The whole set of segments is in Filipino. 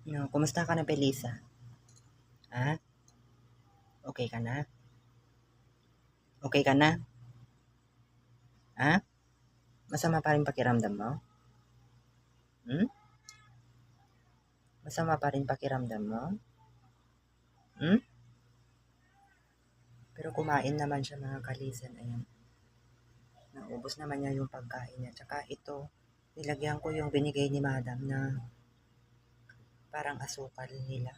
No, kumusta ka na, Belisa? Ha? Okay ka na? Okay ka na? Ha? Masama pa rin pakiramdam mo? Hmm? Masama pa rin pakiramdam mo? Hmm? Pero kumain naman siya, mga kalisan. Ayan. Naubos naman niya yung pagkain niya. Tsaka ito, nilagyan ko yung binigay ni Madam na parang asukal nila.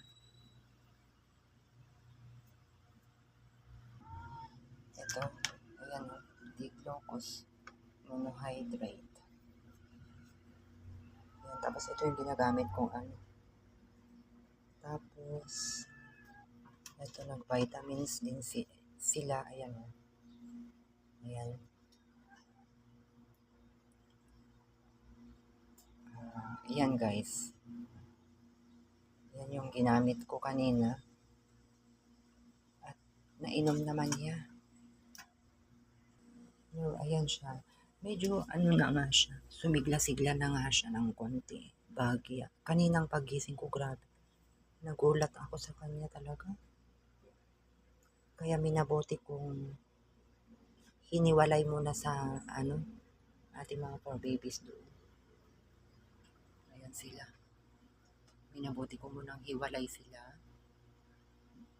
Ito, ayan o, D-glucose monohydrate. Ayan, tapos ito yung ginagamit kong ano. Tapos, ito, nag-vitamins din sila. Ayan o. Ayan. Ayan guys. Yan yung ginamit ko kanina. At nainom naman niya. No, ayan siya. Medyo ano na nga siya. Sumigla-sigla na nga siya ng konti. Bagya. Kaninang pagising ko, grabe. Nagulat ako sa kanya talaga. Kaya minabuti kong hiniwalay muna sa ano, ating mga poor babies doon. Ayan sila. Minabuti ko munang hiwalay sila.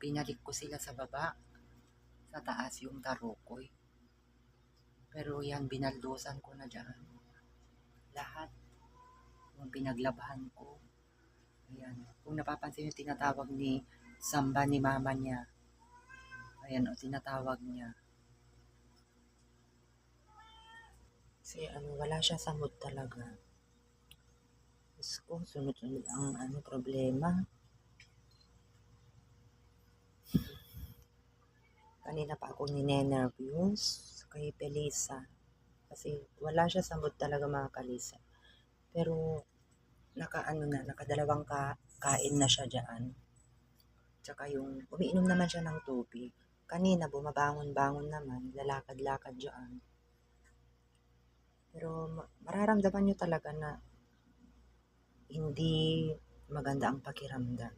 Pinalik ko sila sa baba. Sa taas yung tarukoy. Pero yan, binaldosan ko na dyan. Lahat. Yung pinaglabhan ko. Ayan. Kung napapansin yung tinatawag ni Samba ni mama niya. Ayan o, tinatawag niya. Kasi ano, wala siya sa mood talaga. Diyos ko, sunod-sunod ang ano, problema. Kanina pa ako ninenervyos kay Pelisa. Kasi wala siya sa mood talaga, mga kalisa. Pero nakadalawang kain na siya dyan. Tsaka yung umiinom naman siya ng tubig. Kanina bumabangon-bangon naman, lalakad-lakad dyan. Pero mararamdaman nyo talaga na hindi maganda ang pakiramdam.